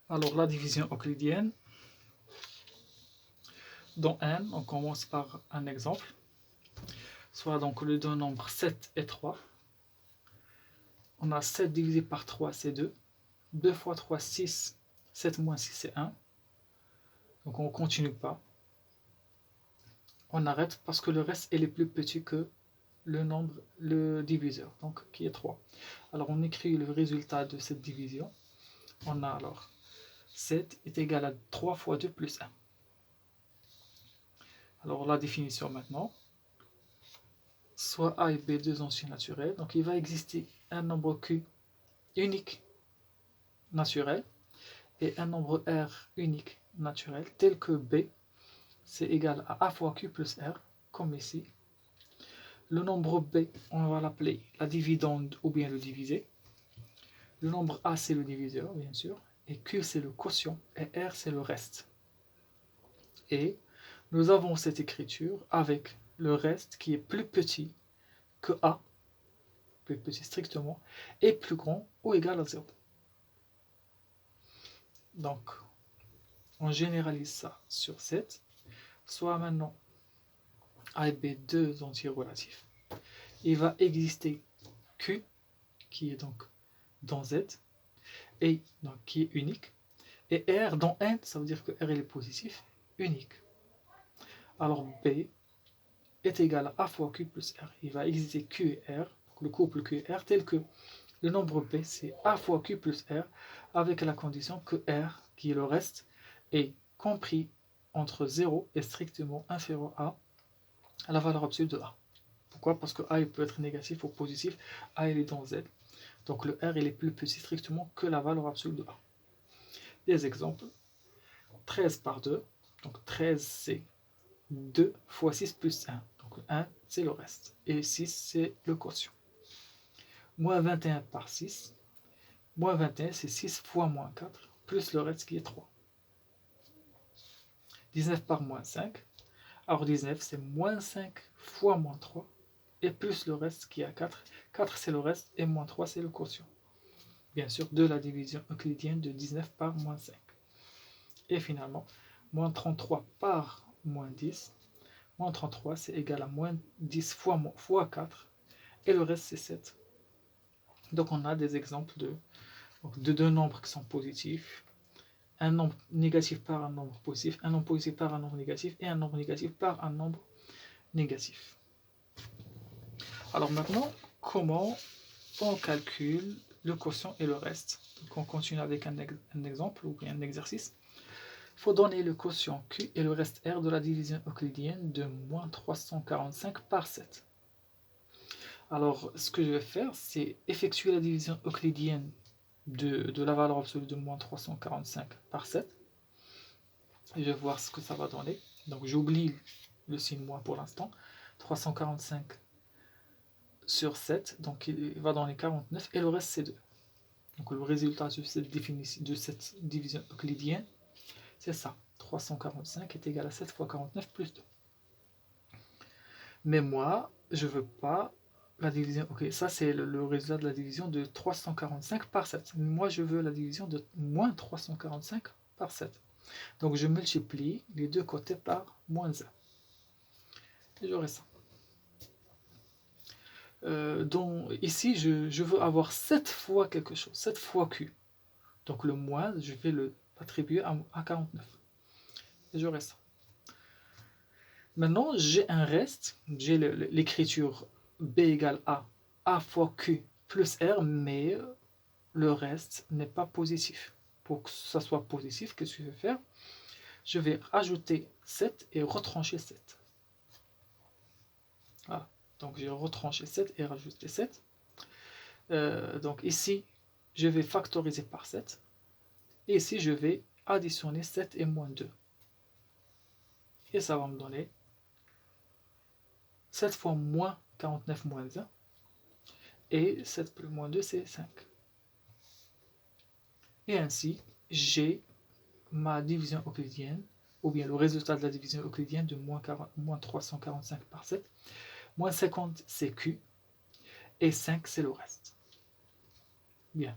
Alors la division euclidienne, dans N, on commence par un exemple, soit donc les deux nombres 7 et 3. On a 7 divisé par 3, c'est 2. 2 fois 3, 6. 7 moins 6, c'est 1. Donc on ne continue pas. On arrête parce que le reste est plus petit que le nombre, le diviseur, donc qui est 3. Alors on écrit le résultat de cette division. On a alors 7 est égal à 3 fois 2 plus 1. Alors la définition maintenant. Soit A et B deux entiers naturels. Donc il va exister un nombre Q unique naturel et un nombre R unique naturel tel que B c'est égal à A fois Q plus R, comme ici. Le nombre B, on va l'appeler la dividende ou bien le divisé. Le nombre A, c'est le diviseur, bien sûr. Et Q, c'est le quotient. Et R, c'est le reste. Et nous avons cette écriture avec le reste qui est plus petit que A, plus petit strictement, et plus grand ou égal à 0. Donc, on généralise ça sur 7. Soit maintenant A et B, deux entiers relatifs. Il va exister Q, qui est donc dans Z, et donc qui est unique, et R dans N, ça veut dire que R est positif, unique. Alors B est égal à A fois Q plus R. Il va exister Q et R, donc le couple Q et R, tel que le nombre B, c'est A fois Q plus R, avec la condition que R, qui est le reste, est compris entre 0 et strictement inférieur à la valeur absolue de A. Pourquoi? Parce que A il peut être négatif ou positif, A il est dans Z. Donc le R il est plus petit strictement que la valeur absolue de A. Des exemples. 13 par 2, donc 13 c'est 2 fois 6 plus 1. Donc 1 c'est le reste. Et 6 c'est le quotient. Moins 21 par 6. Moins 21 c'est 6 fois moins 4, plus le reste qui est 3. 19 par moins 5. Alors 19 c'est moins 5 fois moins 3. Et plus le reste qui est à 4. 4 c'est le reste et moins 3 c'est le quotient. Bien sûr, de la division euclidienne de 19 par moins 5. Et finalement, moins 33 par moins 10. Moins 33, c'est égal à moins 10 fois 4. Et le reste, c'est 7. Donc on a des exemples de deux nombres qui sont positifs. Un nombre négatif par un nombre positif. Un nombre positif par un nombre négatif. Et un nombre négatif par un nombre négatif. Alors maintenant, comment on calcule le quotient et le reste? Donc on continue avec un exemple ou bien un exercice. Il faut donner le quotient Q et le reste R de la division euclidienne de moins 345 par 7. Alors, ce que je vais faire, c'est effectuer la division euclidienne de la valeur absolue de moins 345 par 7. Et je vais voir ce que ça va donner. Donc, j'oublie le signe moins pour l'instant. 345 sur 7, donc il va donner 49, et le reste, c'est 2. Donc, le résultat de cette division euclidienne, c'est ça. 345 est égal à 7 fois 49 plus 2. Mais moi, je ne veux pas la division. Ok, ça c'est le résultat de la division de 345 par 7. Moi, je veux la division de moins 345 par 7. Donc, je multiplie les deux côtés par moins 1. Et j'aurai ça. Ici, je veux avoir 7 fois quelque chose, 7 fois Q. Donc, le moins, je vais le attribuer à 49. Et j'aurai ça. Maintenant, j'ai un reste, j'ai l'écriture B égale A fois Q plus R, mais le reste n'est pas positif. Pour que ça soit positif, qu'est-ce que je vais faire? Je vais rajouter 7 et retrancher 7. Voilà. Donc j'ai retranché 7 et rajouté 7. Donc ici, je vais factoriser par 7. Et ici, je vais additionner 7 et moins 2. Et ça va me donner 7 fois moins 49 moins 1. Et 7 plus moins 2, c'est 5. Et ainsi, j'ai ma division euclidienne, ou bien le résultat de la division euclidienne de moins 345 par 7. Moins 50, c'est Q, et 5, c'est le reste. Bien.